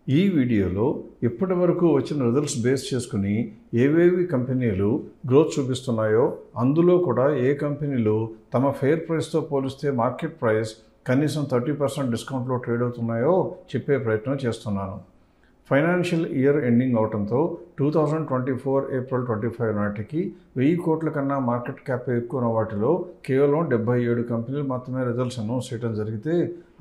ఈ వీడియోలో ఇప్పటివరకు వచ్చిన రిజల్ట్స్ బేస్ చేసుకుని ఏవేవి కంపెనీలు గ్రోత్ చూపిస్తున్నాయో, అందులో కూడా ఏ కంపెనీలు తమ ఫెయిర్ ప్రైస్తో పోలిస్తే మార్కెట్ ప్రైస్ కనీసం 30% డిస్కౌంట్లో ట్రేడ్ అవుతున్నాయో చెప్పే ప్రయత్నం చేస్తున్నాను. ఫైనాన్షియల్ ఇయర్ ఎండింగ్ అవడంతో 2024 ఏప్రిల్ 25 నాటికి 1000 కోట్ల కన్నా మార్కెట్ క్యాప్ ఎక్కువ వాటిలో కేవలం 77 కంపెనీలు మాత్రమే రిజల్ట్స్ అనౌన్స్ చేయడం జరిగితే,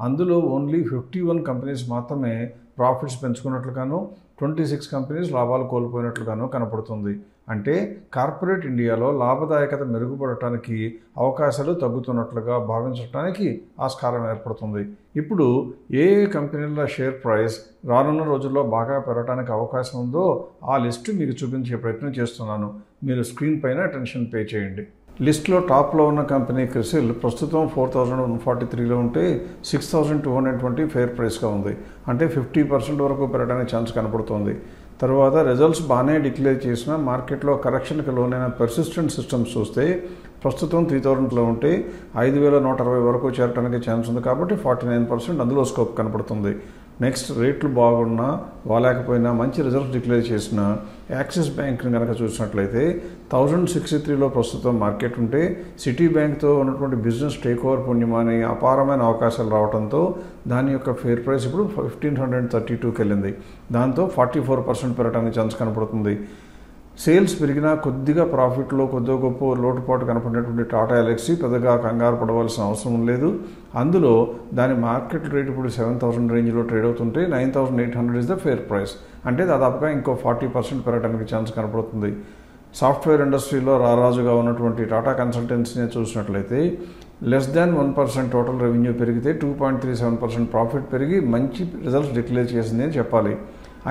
అందులో ఓన్లీ 51 కంపెనీస్ మాత్రమే ప్రాఫిట్స్ పెంచుకున్నట్లుగాను, 26 కంపెనీస్ లాభాలు కోల్పోయినట్లుగాను కనపడుతుంది. అంటే కార్పొరేట్ ఇండియాలో లాభదాయకత మెరుగుపడటానికి అవకాశాలు తగ్గుతున్నట్లుగా భావించడానికి ఆస్కారం ఏర్పడుతుంది. ఇప్పుడు ఏ కంపెనీల షేర్ ప్రైస్ రానున్న రోజుల్లో బాగా పెరగడానికి అవకాశం ఉందో ఆ లిస్టు మీకు చూపించే ప్రయత్నం చేస్తున్నాను. మీరు స్క్రీన్ పైన అటెన్షన్ పే చేయండి. లిస్ట్లో టాప్లో ఉన్న కంపెనీ క్రిసిల్ ప్రస్తుతం 4143లో ఉంటే 6220 ఫెయిర్ ప్రైస్గా ఉంది. అంటే 50% వరకు పెరగడానికి ఛాన్స్ కనపడుతోంది. తర్వాత రిజల్ట్స్ బాగానే డిక్లేర్ చేసిన మార్కెట్లో కరెక్షన్కి లోనైన పర్సిస్టెంట్ సిస్టమ్స్ చూస్తే ప్రస్తుతం 3000లో ఉంటే 5160 వరకు చేరడానికి ఛాన్స్ ఉంది. కాబట్టి 49% అందులో స్కోప్ కనపడుతుంది. నెక్స్ట్ రేట్లు బాగున్నా బాగాలేకపోయినా మంచి రిజల్ట్స్ డిక్లేర్ చేసిన యాక్సిస్ బ్యాంక్ని కనుక చూసినట్లయితే 1063లో ప్రస్తుతం మార్కెట్ ఉంటే సిటీ బ్యాంక్తో ఉన్నటువంటి బిజినెస్ టేక్ ఓవర్ పుణ్యమాని అపారమైన అవకాశాలు రావడంతో దాని యొక్క ఫెయిర్ ప్రైస్ ఇప్పుడు 1532కి వెళ్ళింది. దాంతో 44% పెరగడానికి ఛాన్స్ కనపడుతుంది. సేల్స్ పెరిగినా కొద్దిగా ప్రాఫిట్లో కొద్దిగా గొప్ప లోటుపాటు కనపడినటువంటి టాటా ఎల్ఎక్సీ పెద్దగా కంగారు పడవలసిన అవసరం లేదు. అందులో దాని మార్కెట్ రేట్ ఇప్పుడు 7000 రేంజ్లో ట్రేడ్ అవుతుంటే 9800 ఇస్ ద ఫెయిర్ ప్రైస్. అంటే దాదాపుగా ఇంకో 40% పెరగడానికి ఛాన్స్ కనపడుతుంది. సాఫ్ట్వేర్ ఇండస్ట్రీలో రారాజుగా ఉన్నటువంటి టాటా కన్సల్టెన్సీని చూసినట్లయితే <1% టోటల్ రెవెన్యూ పెరిగితే 2.37% ప్రాఫిట్ పెరిగి మంచి రిజల్ట్స్ డిక్లేర్ చేసింది అని చెప్పాలి.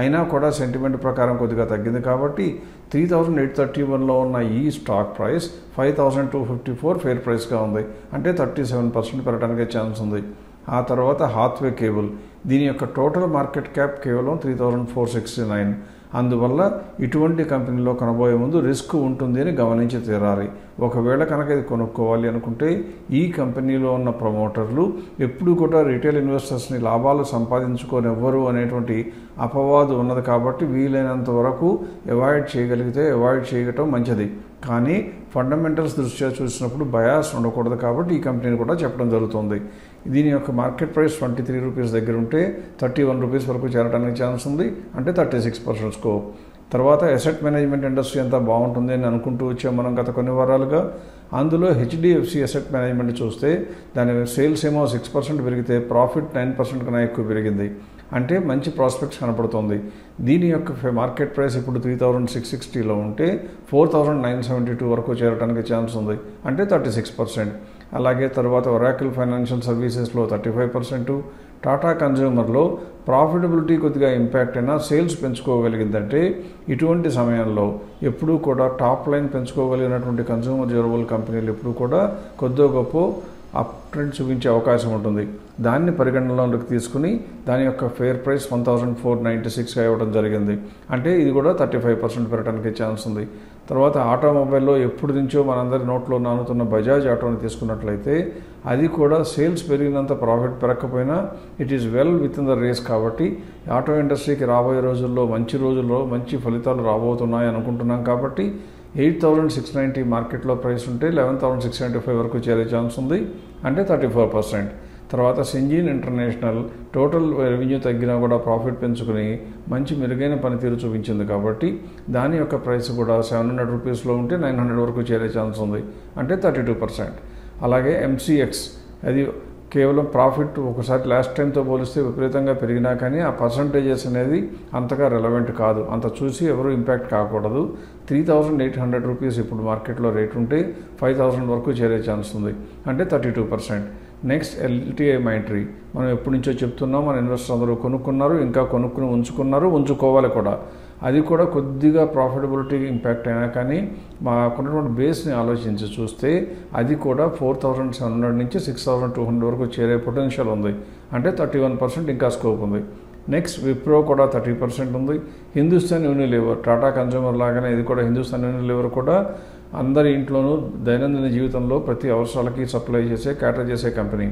అయినా కూడా సెంటిమెంట్ ప్రకారం కొద్దిగా తగ్గింది కాబట్టి 3831లో ఉన్న ఈ స్టాక్ ప్రైస్ 5254 ఫెయిర్ ప్రైస్గా ఉంది. అంటే 37% పెరగడానికి ఛాన్స్ ఉంది. ఆ తర్వాత హాత్వే కేబుల్, దీని యొక్క టోటల్ మార్కెట్ క్యాప్ కేవలం 3469. అందువల్ల ఇటువంటి కంపెనీలో కొనబోయే ముందు రిస్క్ ఉంటుంది అని గమనించి తీరాలి. ఒకవేళ కనుక ఇది కొనుక్కోవాలి అనుకుంటే ఈ కంపెనీలో ఉన్న ప్రమోటర్లు ఎప్పుడు కూడా రిటైల్ ఇన్వెస్టర్స్ని లాభాలు సంపాదించుకోనివ్వరు అనేటువంటి అపవాదు ఉన్నది. కాబట్టి వీలైనంత వరకు అవాయిడ్ చేయగలిగితే అవాయిడ్ చేయటం మంచిది. కానీ ఫండమెంటల్స్ దృష్ట్యా చూసినప్పుడు బయాస్ ఉండకూడదు. కాబట్టి ఈ కంపెనీని కూడా చెప్పడం జరుగుతుంది. దీని యొక్క మార్కెట్ ప్రైస్ 23 రూపీస్ దగ్గర ఉంటే 31 రూపీస్ వరకు చేరడానికి ఛాన్స్ ఉంది. అంటే 36% స్కోప్. తర్వాత అసెట్ మేనేజ్మెంట్ ఇండస్ట్రీ అంతా బాగుంటుంది అని అనుకుంటూ వచ్చాం మనం గత కొన్ని వారాలుగా. అందులో హెచ్డిఎఫ్సి అసెట్ మేనేజ్మెంట్ చూస్తే దాని సేల్స్ ఏమో 6% పెరిగితే ప్రాఫిట్ 9% కన్నా ఎక్కువ పెరిగింది. అంటే మంచి ప్రాస్పెక్ట్స్ కనపడుతుంది. దీని యొక్క మార్కెట్ ప్రైస్ ఇప్పుడు 3660లో ఉంటే 4972 వరకు చేరడానికి ఛాన్స్ ఉంది. అంటే 36%. అలాగే తర్వాత ఒరాకిల్ ఫైనాన్షియల్ సర్వీసెస్లో 35%, టాటా కన్జ్యూమర్లో ప్రాఫిటబిలిటీ కొద్దిగా ఇంపాక్ట్ అయినా సేల్స్ పెంచుకోగలిగిందంటే ఇటువంటి సమయంలో ఎప్పుడూ కూడా టాప్ లైన్ పెంచుకోగలిగినటువంటి కన్జ్యూమర్ డ్యూరబుల్ కంపెనీలు ఎప్పుడూ కూడా కొద్దిగా గొప్ప అప్ ట్రెండ్ చూపించే అవకాశం ఉంటుంది. దాన్ని పరిగణనలోకి తీసుకుని దాని యొక్క ఫెయిర్ ప్రైస్ 1496గా ఇవ్వడం జరిగింది. అంటే ఇది కూడా 35% పెరగడానికి ఛాన్స్ ఉంది. తర్వాత ఆటోమొబైల్లో ఎప్పుడు నుంచో మనందరి నోట్లో నానుతున్న బజాజ్ ఆటోని తీసుకున్నట్లయితే అది కూడా సేల్స్ పెరిగినంత ప్రాఫిట్ పెరగకపోయినా it is well within the race. కాబట్టి ఆటో ఇండస్ట్రీకి రాబోయే రోజుల్లో మంచి ఫలితాలు రాబోతున్నాయి అనుకుంటున్నాం. కాబట్టి 8690 మార్కెట్లో ప్రైస్ ఉంటే 11675 వరకు చేరే ఛాన్స్ ఉంది. అంటే 34%. తర్వాత సింజీన్ ఇంటర్నేషనల్ టోటల్ రెవెన్యూ తగ్గినా కూడా ప్రాఫిట్ పెంచుకుని మంచి మెరుగైన పనితీరు చూపించింది. కాబట్టి దాని యొక్క ప్రైస్ కూడా 700 రూపీస్లో ఉంటే 900 వరకు చేరే ఛాన్స్ ఉంది. అంటే 32%. అలాగే ఎంసీఎక్స్, అది కేవలం ప్రాఫిట్ ఒకసారి లాస్ట్ టైంతో పోలిస్తే విపరీతంగా పెరిగినా కానీ ఆ పర్సంటేజెస్ అనేది అంతగా రెలవెంట్ కాదు. అంత చూసి ఎవరు ఇంపాక్ట్ కాకూడదు. 3800 రూపీస్ ఇప్పుడు మార్కెట్లో రేట్ ఉంటే 5000 వరకు చేరే ఛాన్స్ ఉంది. అంటే 32%. నెక్స్ట్ ఎల్టీఐ మైంట్రీ, మనం ఎప్పటి నుంచో చెప్తున్నాం, మన ఇన్వెస్టర్స్ అందరూ కొనుక్కున్నారు, ఇంకా కొనుక్కుని ఉంచుకోవాలి కూడా. అది కూడా కొద్దిగా ప్రాఫిటబిలిటీ ఇంపాక్ట్ అయినా కానీ మాకున్నటువంటి బేస్ని ఆలోచించి చూస్తే అది కూడా 4700 నుంచి 6200 వరకు చేరే పొటెన్షియల్ ఉంది. అంటే 31% ఇంకా స్కోప్ ఉంది. నెక్స్ట్ విప్రో కూడా 30% ఉంది. హిందుస్థాన్ యూనిలివర్, టాటా కన్జ్యూమర్ లాగానే ఇది కూడా హిందుస్థాన్ యూనిలివర్ కూడా అందరి ఇంట్లోనూ దైనందిన జీవితంలో ప్రతి అవసరాలకి సప్లై చేసే క్యాటర్ చేసే కంపెనీ.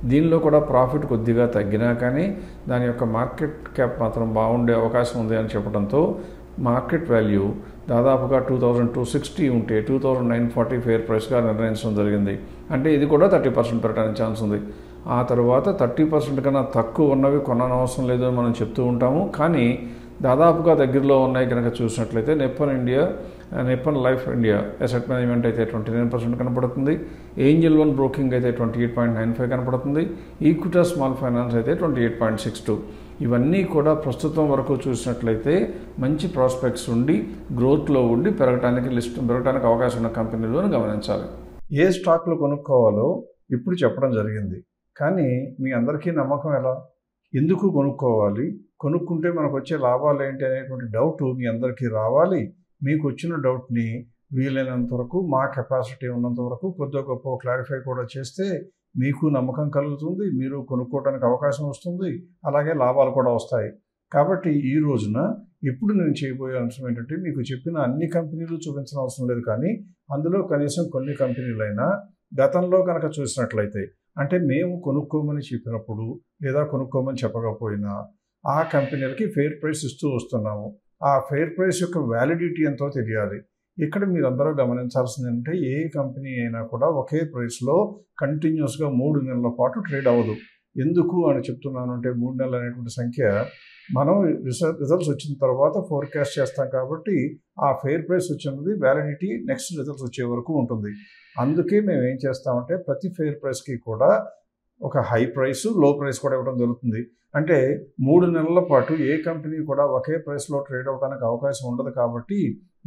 దీనిలో కూడా ప్రాఫిట్ కొద్దిగా తగ్గినా కానీ దాని యొక్క మార్కెట్ క్యాప్ మాత్రం బాగుండే అవకాశం ఉంది అని చెప్పడంతో మార్కెట్ వాల్యూ దాదాపుగా 2260 ఉంటే 2940 ఫెయిర్ ప్రైస్గా నిర్ణయించడం జరిగింది. అంటే ఇది కూడా 30% పెరగడానికి ఛాన్స్ ఉంది. ఆ తర్వాత 30% కన్నా తక్కువ ఉన్నవి కొననవసరం లేదని మనం చెప్తూ ఉంటాము. కానీ దాదాపుగా దగ్గరలో ఉన్నాయి కనుక చూసినట్లయితే Nippon life India asset management అయితే 29% కనపడుతుంది. ఏంజల్ వన్ బ్రోకింగ్ అయితే 28.95 కనపడుతుంది. ఈక్విటాస్ స్మాల్ ఫైనాన్స్ అయితే 28.62. ఇవన్నీ కూడా ప్రస్తుతం వరకు చూసినట్లయితే మంచి ప్రాస్పెక్ట్స్ ఉండి గ్రోత్లో ఉండి పెరగడానికి అవకాశం ఉన్న కంపెనీలు అని గమనించాలి. ఏ స్టాక్లు కొనుక్కోవాలో ఇప్పుడు చెప్పడం జరిగింది. కానీ మీ అందరికీ నమ్మకం ఎలా? ఎందుకు కొనుక్కోవాలి? కొనుక్కుంటే మనకు వచ్చే లాభాలు ఏంటి అనేటువంటి డౌట్ మీ అందరికీ రావాలి. మీకు వచ్చిన డౌట్ని వీలైనంత వరకు మా కెపాసిటీ ఉన్నంత వరకు కొద్దిగా గొప్ప క్లారిఫై కూడా చేస్తే మీకు నమ్మకం కలుగుతుంది. మీరు కొనుక్కోవడానికి అవకాశం వస్తుంది. అలాగే లాభాలు కూడా వస్తాయి. కాబట్టి ఈ రోజున ఇప్పుడు నేను చేయబోయే అంశం ఏంటంటే మీకు చెప్పిన అన్ని కంపెనీలు చూపించిన అవసరం లేదు. కానీ అందులో కనీసం కొన్ని కంపెనీలైనా గతంలో కనుక చూసినట్లయితే అంటే మేము కొనుక్కోమని చెప్పినప్పుడు లేదా కొనుక్కోమని చెప్పకపోయినా ఆ కంపెనీలకి ఫెయిర్ ప్రైస్ ఇస్తూ వస్తున్నాము. ఆ ఫెయిర్ ప్రైస్ యొక్క వ్యాలిడిటీ ఎంతో తెలియాలి. ఇక్కడ మీరు అందరూ గమనించాల్సింది అంటే ఏ కంపెనీ అయినా కూడా ఒకే ప్రైస్లో కంటిన్యూస్గా 3 నెలల పాటు ట్రేడ్ అవ్వదు. ఎందుకు అని చెప్తున్నాను అంటే 3 నెలలు అనేటువంటి సంఖ్య మనం రిజల్ట్స్ వచ్చిన తర్వాత ఫోర్కాస్ట్ చేస్తాం కాబట్టి ఆ ఫెయిర్ ప్రైస్ వచ్చినది వ్యాలిడిటీ నెక్స్ట్ రిజల్ట్స్ వచ్చే వరకు ఉంటుంది. అందుకే మేము ఏం చేస్తామంటే ప్రతి ఫెయిర్ ప్రైస్కి కూడా ఒక హై ప్రైస్ లో ప్రైస్ కూడా ఇవ్వడం జరుగుతుంది. అంటే 3 నెలల పాటు ఏ కంపెనీ కూడా ఒకే ప్రైస్లో ట్రేడ్ అవ్వడానికి అవకాశం ఉండదు. కాబట్టి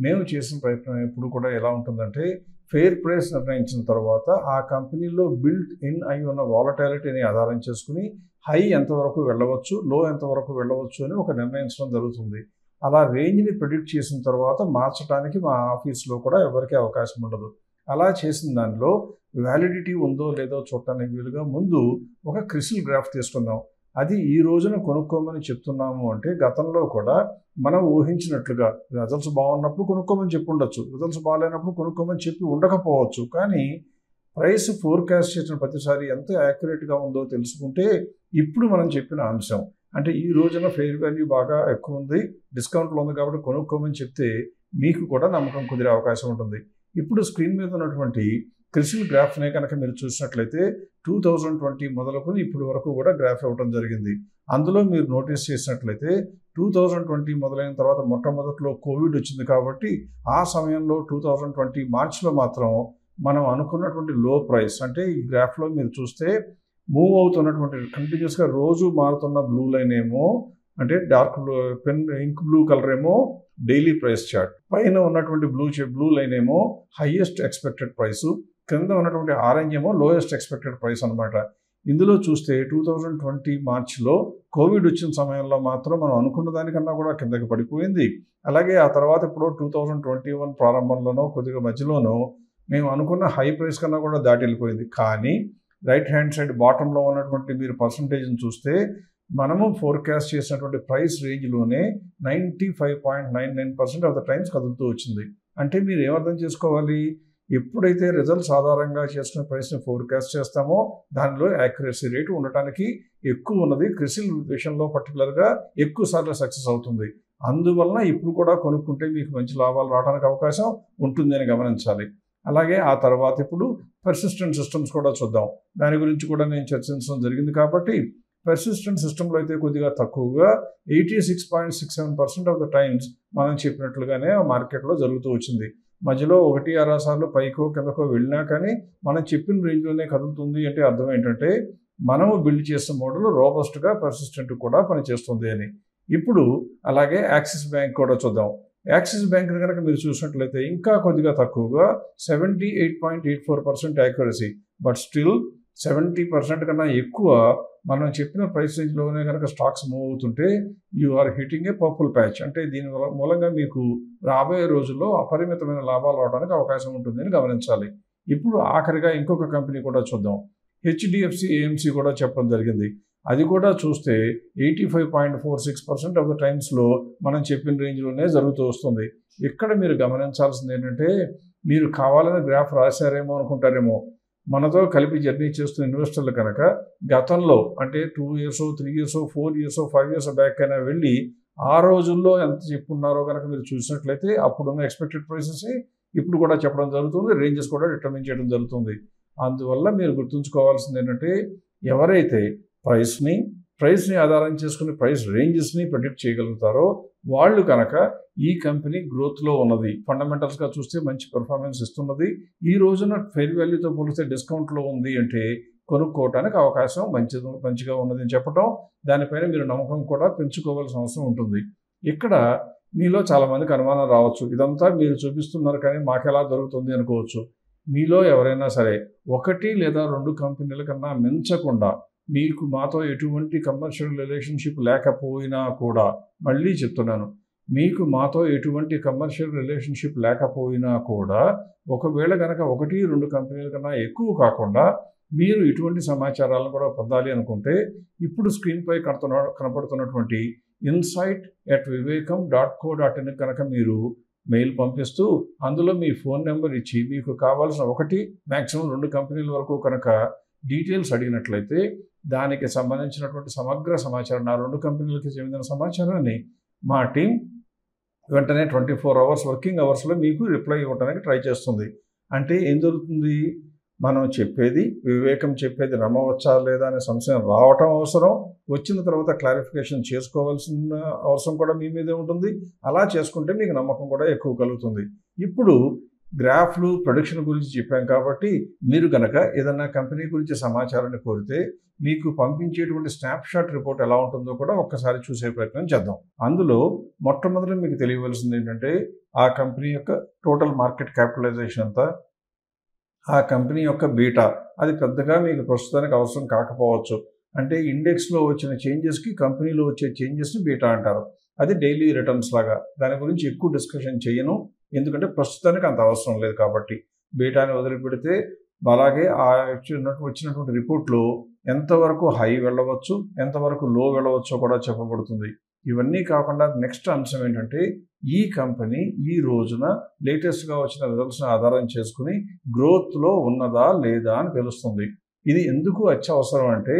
మేము చేసిన ప్రయత్నం ఎప్పుడు కూడా ఎలా ఉంటుందంటే ఫెయిర్ ప్రైస్ నిర్ణయించిన తర్వాత ఆ కంపెనీలో బిల్ట్ ఇన్ అయి ఉన్న వాలటాలిటీని ఆధారం చేసుకుని హై ఎంతవరకు వెళ్ళవచ్చు, లో ఎంతవరకు వెళ్ళవచ్చు అని ఒక నిర్ణయించడం జరుగుతుంది. అలా రేంజ్ని ప్రిడిక్ట్ చేసిన తర్వాత మార్చడానికి మా ఆఫీస్లో కూడా ఎవరికీ అవకాశం ఉండదు. అలా చేసిన దానిలో వ్యాలిడిటీ ఉందో లేదో చూడటానికి వీలుగా ముందు ఒక క్రిసిల్ గ్రాఫ్ తీసుకుందాం. అది ఈ రోజున కొనుక్కోమని చెప్తున్నాము అంటే గతంలో కూడా మనం ఊహించినట్లుగా రిజల్ట్స్ బాగున్నప్పుడు కొనుక్కోమని చెప్పి ఉండొచ్చు, రిజల్ట్స్ బాగాలేనప్పుడు కొనుక్కోమని చెప్పి ఉండకపోవచ్చు. కానీ ప్రైస్ ఫోర్కాస్ట్ చేసిన ప్రతిసారి ఎంత యాక్యురేట్గా ఉందో తెలుసుకుంటే ఇప్పుడు మనం చెప్పిన అంశం అంటే ఈ రోజున ఫెయిర్ వాల్యూ బాగా ఎక్కువ ఉంది, డిస్కౌంట్లో ఉంది కాబట్టి కొనుక్కోమని చెప్తే మీకు కూడా నమ్మకం కుదిరే అవకాశం ఉంటుంది. ఇప్పుడు స్క్రీన్ మీద ఉన్నటువంటి క్రిసిల్ గ్రాఫ్నే కనుక మీరు చూసినట్లయితే 2020 మొదలుకొని ఇప్పటి వరకు కూడా గ్రాఫ్ ఇవ్వడం జరిగింది. అందులో మీరు నోటీస్ చేసినట్లయితే 2020 మొదలైన తర్వాత మొట్టమొదట్లో కోవిడ్ వచ్చింది కాబట్టి ఆ సమయంలో 2020 మార్చిలో మాత్రం మనం అనుకున్నటువంటి లో ప్రైస్ అంటే ఈ గ్రాఫ్లో మీరు చూస్తే మూవ్ అవుతున్నటువంటి కంటిన్యూస్గా రోజు మారుతున్న బ్లూ లైన్ ఏమో అంటే dark blue ink blue colour ఏమో డైలీ ప్రైస్ చార్ట్, పైన ఉన్నటువంటి బ్లూ లైన్ ఏమో హైయెస్ట్ ఎక్స్పెక్టెడ్ ప్రైస్, కింద ఉన్నటువంటి ఆరెంజ్ ఏమో లోయెస్ట్ ఎక్స్పెక్టెడ్ ప్రైస్ అనమాట. ఇందులో చూస్తే 2020 మార్చిలో కోవిడ్ వచ్చిన సమయంలో మాత్రం మనం అనుకున్న దానికన్నా కూడా కిందకి పడిపోయింది. అలాగే ఆ తర్వాత ఇప్పుడు 2021 ప్రారంభంలోనో కొద్దిగా మధ్యలోనో మేము అనుకున్న హై ప్రైస్ కన్నా కూడా దాటి వెళ్ళిపోయింది. కానీ రైట్ హ్యాండ్ సైడ్ బాటంలో ఉన్నటువంటి మీరు పర్సంటేజ్ని చూస్తే మనము ఫోర్కాస్ట్ చేసినటువంటి ప్రైస్ రేంజ్లోనే 95.99% ఆఫ్ ద టైమ్స్ కదులుతూ వచ్చింది. అంటే మీరు ఏమర్థం చేసుకోవాలి, ఎప్పుడైతే రిజల్ట్స్ ఆధారంగా చేసుకునే ప్రైస్ని ఫోర్కాస్ట్ చేస్తామో దానిలో యాక్యురసీ రేటు ఉండటానికి ఎక్కువ ఉన్నది. క్రిసిల్ విషయంలో పర్టికులర్గా ఎక్కువ సార్లు సక్సెస్ అవుతుంది. అందువలన ఇప్పుడు కూడా కొనుక్కుంటే మీకు మంచి లాభాలు రావడానికి అవకాశం ఉంటుంది అని గమనించాలి. అలాగే ఆ తర్వాత ఇప్పుడు పర్సిస్టెంట్ సిస్టమ్స్ కూడా చూద్దాం. దాని గురించి కూడా నేను చర్చించడం జరిగింది. కాబట్టి పర్సిస్టెంట్ సిస్టంలో అయితే కొద్దిగా తక్కువగా 86.67% ఆఫ్ ద టైమ్స్ మనం చెప్పినట్లుగానే మార్కెట్లో జరుగుతూ వచ్చింది. మధ్యలో 1-6 సార్లు పైకో కిందకో వెళ్ళినా కానీ మనం చెప్పిన రేంజ్లోనే కదులుతుంది అంటే అర్థం ఏంటంటే మనము బిల్డ్ చేసిన మోడల్ రోబస్ట్గా పర్సిస్టెంట్ కూడా పనిచేస్తుంది అని. ఇప్పుడు అలాగే యాక్సిస్ బ్యాంక్ కూడా చూద్దాం. యాక్సిస్ బ్యాంక్ని కనుక మీరు చూసినట్లయితే ఇంకా కొద్దిగా తక్కువగా 78.84% యాక్యురసీ, బట్ స్టిల్ 70% కన్నా ఎక్కువ మనం చెప్పిన ప్రైస్ రేంజ్లోనే కనుక స్టాక్స్ మూవ్ అవుతుంటే you are hitting a purple patch. అంటే దీని మూలంగా మీకు రాబోయే రోజుల్లో అపరిమితమైన లాభాలు రావడానికి అవకాశం ఉంటుంది అని గమనించాలి. ఇప్పుడు ఆఖరిగా ఇంకొక కంపెనీ కూడా చూద్దాం. హెచ్డిఎఫ్సి ఏఎంసి కూడా చెప్పడం జరిగింది. అది కూడా చూస్తే 85.46% ఆఫ్ ద టైమ్స్లో మనం చెప్పిన రేంజ్లోనే జరుగుతూ వస్తుంది. ఇక్కడ మీరు గమనించాల్సింది ఏంటంటే మీరు కావాలని గ్రాఫ్ రాశారేమో అనుకుంటారేమో, మనతో కలిపి జర్నీ చేస్తున్న ఇన్వెస్టర్లు కనుక గతంలో అంటే 2 years 3 years 4 years 5 years back అయినా వెళ్ళి ఆ రోజుల్లో ఎంత చెప్పున్నారో కనుక మీరు చూసినట్లయితే అప్పుడున్న ఎక్స్పెక్టెడ్ ప్రైసెస్ ఇప్పుడు కూడా చెప్పడం జరుగుతుంది, రేంజెస్ కూడా డిటర్మిన్ చేయడం జరుగుతుంది. అందువల్ల మీరు గుర్తుంచుకోవాల్సింది ఏంటంటే ఎవరైతే ప్రైస్ని ఆధారం చేసుకుని ప్రైస్ రేంజెస్ని ప్రెడిక్ట్ చేయగలుగుతారో వాళ్ళు కనుక ఈ కంపెనీ గ్రోత్లో ఉన్నది, ఫండమెంటల్స్గా చూస్తే మంచి పెర్ఫార్మెన్స్ ఇస్తున్నది, ఈ రోజున ఫెయిర్ వాల్యూతో పోలిస్తే డిస్కౌంట్లో ఉంది అంటే కొనుక్కోవటానికి అవకాశం మంచిగా ఉన్నదని చెప్పడం, దానిపైన మీరు నమ్మకం కూడా పెంచుకోవాల్సిన అవసరం ఉంటుంది. ఇక్కడ మీలో చాలామందికి అనుమానం రావచ్చు, ఇదంతా మీరు చూపిస్తున్నారు కానీ మాకెలా దొరుకుతుంది అనుకోవచ్చు. మీలో ఎవరైనా సరే 1 లేదా 2 కంపెనీల కన్నా మించకుండా మీకు మాతో ఎటువంటి కమర్షియల్ రిలేషన్షిప్ లేకపోయినా కూడా, మళ్ళీ చెప్తున్నాను, మీకు మాతో ఎటువంటి కమర్షియల్ రిలేషన్షిప్ లేకపోయినా కూడా ఒకవేళ కనుక 1-2 కంపెనీల కన్నా ఎక్కువ కాకుండా మీరు ఇటువంటి సమాచారాలను కూడా పొందాలి అనుకుంటే ఇప్పుడు స్క్రీన్పై కనపడుతున్నటువంటి insight@vivekam.co.in కనుక మీరు మెయిల్ పంపిస్తూ అందులో మీ ఫోన్ నెంబర్ ఇచ్చి మీకు కావాల్సిన 1 మ్యాక్సిమం 2 కంపెనీల వరకు కనుక డీటెయిల్స్ అడిగినట్లయితే దానికి సంబంధించినటువంటి సమగ్ర సమాచారం, ఆ 2 కంపెనీలకి చెందిన సమాచారాన్ని మా టీం వెంటనే 24 hours వర్కింగ్ అవర్స్లో మీకు రిప్లై ఇవ్వడానికి ట్రై చేస్తుంది. అంటే ఏం జరుగుతుంది, మనం వివేకం చెప్పేది నమ్మవచ్చా లేదా అనే సంశయం రావటం అవసరం, వచ్చిన తర్వాత క్లారిఫికేషన్ చేసుకోవాల్సిన అవసరం కూడా మీ మీదే ఉంటుంది. అలా చేసుకుంటే మీకు నమ్మకం కూడా ఎక్కువ కలుగుతుంది. ఇప్పుడు గ్రాఫ్లు ప్రొడిక్షన్ గురించి చెప్పాం కాబట్టి మీరు కనుక ఏదన్నా కంపెనీ గురించి సమాచారాన్ని కోరితే మీకు పంపించేటువంటి స్నాప్షాట్ రిపోర్ట్ ఎలా ఉంటుందో కూడా ఒక్కసారి చూసే ప్రయత్నం చేద్దాం. అందులో మొట్టమొదటి మీకు తెలియవలసింది ఏంటంటే ఆ కంపెనీ యొక్క టోటల్ మార్కెట్ క్యాపిటలైజేషన్ అంతా, ఆ కంపెనీ యొక్క బీటా, అది పెద్దగా మీకు ప్రస్తుతానికి అవసరం కాకపోవచ్చు. అంటే ఇండెక్స్లో వచ్చిన చేంజెస్కి కంపెనీలో వచ్చే చేంజెస్ని బీటా అంటారు. అది డైలీ రిటర్న్స్ లాగా, దాని గురించి ఎక్కువ డిస్కషన్ చేయను, ఎందుకంటే ప్రస్తుతానికి అంత అవసరం లేదు కాబట్టి. బీటాని వదిలిపెడితే అలాగే వచ్చినటువంటి రిపోర్ట్లో ఎంతవరకు హై వెళ్ళవచ్చు, ఎంతవరకు లో వెళ్ళవచ్చో కూడా చెప్పబడుతుంది. ఇవన్నీ కాకుండా నెక్స్ట్ అంశం ఏంటంటే ఈ కంపెనీ ఈ రోజున లేటెస్ట్గా వచ్చిన రిజల్ట్స్ని ఆధారం చేసుకుని గ్రోత్లో ఉన్నదా లేదా అని తెలుస్తుంది. ఇది ఎందుకు అత్యవసరం అంటే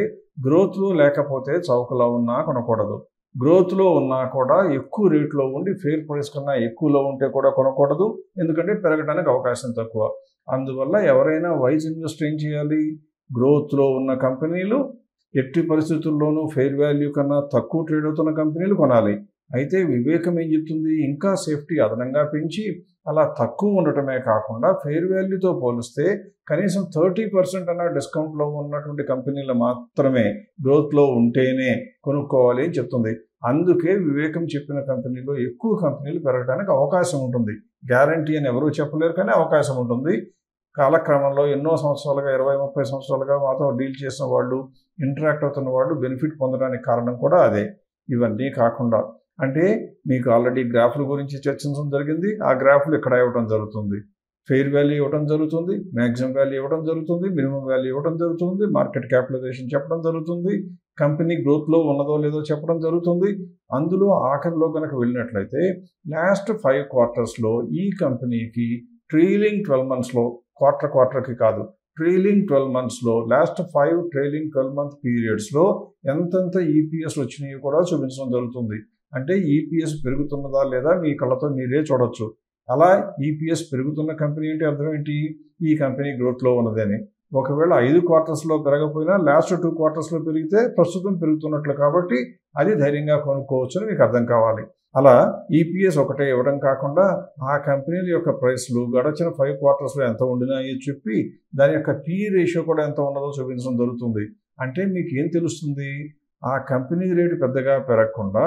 గ్రోత్లో లేకపోతే చౌకలో ఉన్నా కొనకూడదు, గ్రోత్లో ఉన్నా కూడా ఎక్కువ రేట్లో ఉండి ఫెయిర్ ప్రైస్ కన్నా ఎక్కువలో ఉంటే కూడా కొనకూడదు, ఎందుకంటే పెరగడానికి అవకాశం తక్కువ. అందువల్ల ఎవరైనా వైజ్ ఇన్వెస్ట్ ఏం చేయాలి, గ్రోత్లో ఉన్న కంపెనీలు, ఎట్టి పరిస్థితుల్లోనూ ఫెయిర్ వాల్యూ కన్నా తక్కువ ట్రేడ్ అవుతున్న కంపెనీలు కొనాలి. అయితే వివేకం ఏం చెప్తుంది, ఇంకా సేఫ్టీ అదనంగా పెంచి అలా తక్కువ ఉండటమే కాకుండా ఫెయిర్ వాల్యూతో పోలిస్తే కనీసం 30% అన్న డిస్కౌంట్లో ఉన్నటువంటి కంపెనీలు మాత్రమే గ్రోత్లో ఉంటేనే కొనుక్కోవాలి అని చెప్తుంది. అందుకే వివేకం చెప్పిన కంపెనీలో ఎక్కువ కంపెనీలు పెరగడానికి అవకాశం ఉంటుంది. గ్యారంటీ అని ఎవరూ చెప్పలేరు కానీ అవకాశం ఉంటుంది. కాలక్రమంలో ఎన్నో సంవత్సరాలుగా 20-30 సంవత్సరాలుగా మాతో డీల్ చేసిన వాళ్ళు, ఇంటరాక్ట్ అవుతున్న వాళ్ళు బెనిఫిట్ పొందడానికి కారణం కూడా అదే. ఇవన్నీ కాకుండా అంటే మీకు ఆల్రెడీ గ్రాఫ్ల గురించి చర్చించడం జరిగింది, ఆ గ్రాఫ్లు ఇక్కడ ఇవ్వడం జరుగుతుంది, ఫెయిర్ వాల్యూ ఇవ్వడం జరుగుతుంది, మ్యాక్సిమం వాల్యూ ఇవ్వడం జరుగుతుంది, మినిమం వాల్యూ ఇవ్వడం జరుగుతుంది, మార్కెట్ క్యాపిటలైజేషన్ చెప్పడం జరుగుతుంది, కంపెనీ గ్రోత్లో ఉన్నదో లేదో చెప్పడం జరుగుతుంది. అందులో ఆఖరిలో కనుక వెళ్ళినట్లయితే లాస్ట్ 5 quartersలో ఈ కంపెనీకి ట్రైలింగ్ 12 monthsలో, క్వార్టర్కి కాదు, ట్రైలింగ్ 12 monthsలో లాస్ట్ 5 ట్రైలింగ్ 12 month పీరియడ్స్లో ఎంతెంత ఈపీఎస్ వచ్చినాయో కూడా చూపించడం జరుగుతుంది. అంటే ఈపీఎస్ పెరుగుతున్నదా లేదా మీ కళ్ళతో మీరే చూడొచ్చు. అలా ఈపీఎస్ పెరుగుతున్న కంపెనీ అంటే అర్థం ఏంటి, ఈ కంపెనీ గ్రోత్లో ఉన్నదని. ఒకవేళ 5 quartersలో పెరగకపోయినా లాస్ట్ 2 quartersలో పెరిగితే ప్రస్తుతం పెరుగుతున్నట్లు కాబట్టి అది ధైర్యంగా కొనుక్కోవచ్చు అని మీకు అర్థం కావాలి. అలా ఈపీఎస్ ఒకటే ఇవ్వడం కాకుండా ఆ కంపెనీల యొక్క ప్రైస్లు గడచిన 5 quartersలో ఎంత ఉండినాయో చెప్పి దాని యొక్క పీ రేషియో కూడా ఎంత ఉన్నదో చూపించడం జరుగుతుంది. అంటే మీకు ఏం తెలుస్తుంది, ఆ కంపెనీ రేటు పెద్దగా పెరగకుండా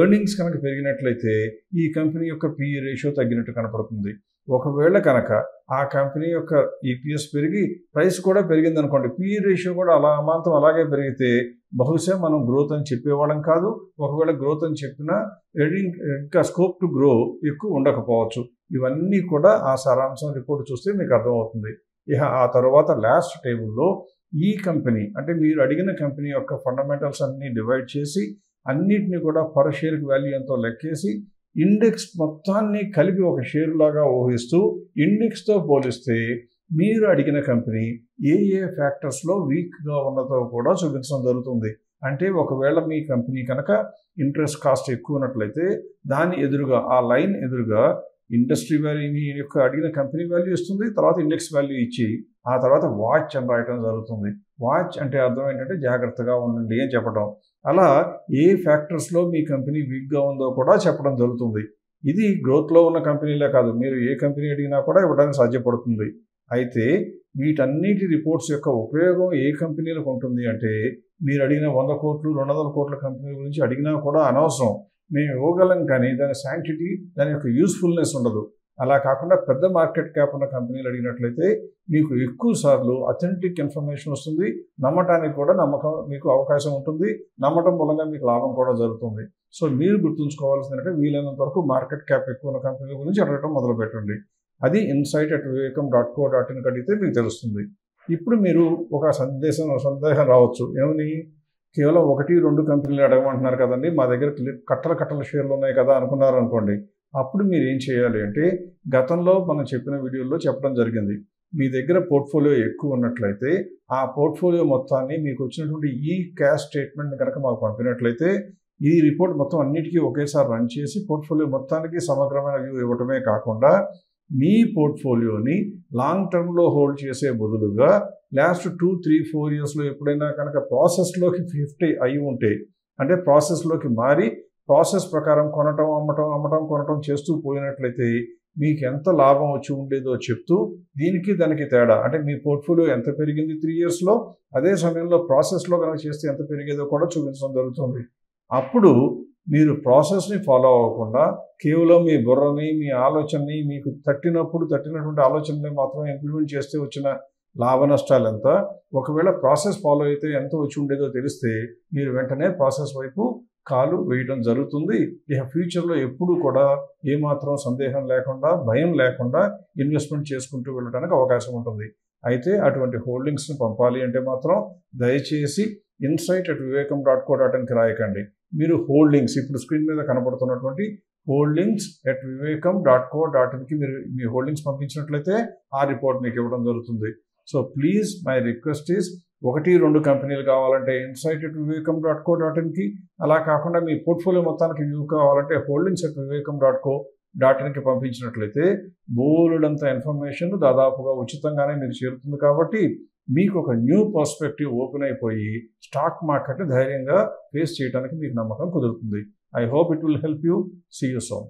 ఎర్నింగ్స్ కనుక పెరిగినట్లయితే ఈ కంపెనీ యొక్క పీ రేషియో తగ్గినట్టు కనపడుతుంది. ఒకవేళ కనుక ఆ కంపెనీ యొక్క ఈపీఎస్ పెరిగి ప్రైస్ కూడా పెరిగింది అనుకోండి, పీ రేషియో కూడా అమాంతం అలాగే పెరిగితే బహుశా మనం గ్రోత్ అని చెప్పేవాళ్ళం కాదు. ఒకవేళ గ్రోత్ అని చెప్పినా ఎర్నింగ్ ఇంకా స్కోప్ టు గ్రో ఎక్కువ ఉండకపోవచ్చు. ఇవన్నీ కూడా ఆ సారాంశం రిపోర్ట్ చూస్తే మీకు అర్థమవుతుంది. ఇక ఆ తర్వాత లాస్ట్ టేబుల్లో ఈ కంపెనీ అంటే మీరు అడిగిన కంపెనీ యొక్క ఫండమెంటల్స్ అన్నీ డివైడ్ చేసి అన్నిటినీ కూడా పర్ షేర్కి వాల్యూ ఎంతో లెక్కేసి ఇండెక్స్ మొత్తాన్ని కలిపి ఒక షేర్ లాగా ఊహిస్తూ ఇండెక్స్తో పోలిస్తే మీరు అడిగిన కంపెనీ ఏ ఏ ఫ్యాక్టర్స్లో వీక్గా ఉన్నదో కూడా చూపించడం జరుగుతుంది. అంటే ఒకవేళ మీ కంపెనీ కనుక ఇంట్రెస్ట్ కాస్ట్ ఎక్కువ ఉన్నట్లయితే దాని ఎదురుగా ఆ లైన్ ఎదురుగా ఇండస్ట్రీ వాల్యూ మీ యొక్క అడిగిన కంపెనీ వాల్యూ ఇస్తుంది, తర్వాత ఇండెక్స్ వాల్యూ ఇచ్చి ఆ తర్వాత వాచ్ అని రాయటం జరుగుతుంది. వాచ్ అంటే అర్థం ఏంటంటే జాగ్రత్తగా ఉండండి అని చెప్పడం. అలా ఏ ఫ్యాక్టర్స్లో మీ కంపెనీ వీక్గా ఉందో కూడా చెప్పడం జరుగుతుంది. ఇది గ్రోత్లో ఉన్న కంపెనీలే కాదు, మీరు ఏ కంపెనీ అడిగినా కూడా ఇవ్వడానికి సాధ్యపడుతుంది. అయితే వీటన్నిటి రిపోర్ట్స్ యొక్క ఉపయోగం ఏ కంపెనీలకు ఉంటుంది అంటే మీరు అడిగిన 100 కోట్లు 200 కోట్ల కంపెనీల గురించి అడిగినా కూడా అనవసరం, మేము ఇవ్వగలం, కానీ దాని శాంక్టిటీ దాని యొక్క యూస్ఫుల్నెస్ ఉండదు. అలా కాకుండా పెద్ద మార్కెట్ క్యాప్ ఉన్న కంపెనీలు అడిగినట్లయితే మీకు ఎక్కువ సార్లు అథెంటిక్ ఇన్ఫర్మేషన్ వస్తుంది, నమ్మటానికి కూడా మీకు అవకాశం ఉంటుంది, నమ్మటం మూలంగా మీకు లాభం కూడా జరుగుతుంది. సో మీరు గుర్తుంచుకోవాల్సిందంటే వీలైనంత వరకు మార్కెట్ క్యాప్ ఎక్కువ ఉన్న కంపెనీల గురించి అడగడం మొదలుపెట్టండి. అది insight@vivekam.co.in అడిగితే మీకు తెలుస్తుంది. ఇప్పుడు మీరు ఒక సందేహం రావచ్చు, ఏమని కేవలం 1-2 కంపెనీలు అడగమంటున్నారు కదండి, మా దగ్గర కట్టల షేర్లు ఉన్నాయి కదా అనుకున్నారు అనుకోండి. అప్పుడు మీరు ఏం చేయాలి అంటే గతంలో మనం చెప్పిన వీడియోలో చెప్పడం జరిగింది, మీ దగ్గర పోర్ట్ఫోలియో ఎక్కువ ఉన్నట్లయితే ఆ పోర్ట్ఫోలియో మొత్తాన్ని మీకు వచ్చినటువంటి ఈ క్యాష్ స్టేట్మెంట్ కనుక మాకు పంపినట్లయితే ఈ రిపోర్ట్ మొత్తం అన్నిటికీ ఒకేసారి రన్ చేసి పోర్ట్ఫోలియో మొత్తానికి సమగ్రమైన వ్యూ ఇవ్వటమే కాకుండా మీ పోర్ట్ఫోలియోని లాంగ్ టర్మ్లో హోల్డ్ చేసే బదులుగా లాస్ట్ 2-3-4 ఇయర్స్లో ఎప్పుడైనా కనుక ప్రాసెస్లోకి 50 అయి ఉంటే, అంటే ప్రాసెస్లోకి మారి ప్రాసెస్ ప్రకారం కొనటం చేస్తూ పోయినట్లయితే మీకు ఎంత లాభం వచ్చి ఉండేదో చెప్తూ దీనికి దానికి తేడా, అంటే మీ పోర్ట్ఫోలియో ఎంత పెరిగింది 3 ఇయర్స్లో, అదే సమయంలో ప్రాసెస్లో కనుక చేస్తే ఎంత పెరిగేదో కూడా చూపించడం జరుగుతుంది. అప్పుడు మీరు ప్రాసెస్ని ఫాలో అవ్వకుండా కేవలం మీ బుర్రని మీ ఆలోచనని మీకు తట్టినటువంటి ఆలోచనని మాత్రమే ఇంప్లిమెంట్ చేస్తే వచ్చిన లాభ నష్టాలు ఎంత, ఒకవేళ ప్రాసెస్ ఫాలో అయితే ఎంత వచ్చి ఉండేదో తెలిస్తే మీరు వెంటనే ప్రాసెస్ వైపు కాలు వేయడం జరుగుతుంది. ఇక ఫ్యూచర్లో ఎప్పుడు కూడా ఏమాత్రం సందేహం లేకుండా భయం లేకుండా ఇన్వెస్ట్మెంట్ చేసుకుంటూ వెళ్ళడానికి అవకాశం ఉంటుంది. అయితే అటువంటి హోల్డింగ్స్ని పంపాలి అంటే మాత్రం దయచేసి insight@vivekam.co.inకి రాయకండి. మీరు హోల్డింగ్స్ ఇప్పుడు స్క్రీన్ మీద కనబడుతున్నటువంటి holdings@vivekam.co.inకి మీరు మీ హోల్డింగ్స్ పంపించినట్లయితే ఆ రిపోర్ట్ మీకు ఇవ్వడం జరుగుతుంది. So please my request is 1-2 కంపెనీలు కావాలంటే insight@vivekam.co.inకి, అలా కాకుండా మీ పోర్ట్ఫోలియో మొత్తానికి వ్యూ కావాలంటే holdings@vivekam.co.inకి పంపించినట్లయితే బోలెడంత ఇన్ఫర్మేషన్ దాదాపుగా ఉచితంగానే మీకు చేరుతుంది. కాబట్టి మీకు ఒక న్యూ పర్స్పెక్టివ్ ఓపెన్ అయిపోయి స్టాక్ మార్కెట్ని ధైర్యంగా ఫేస్ చేయడానికి మీకు నమ్మకం కుదురుతుంది. I hope it will help you. See you soon.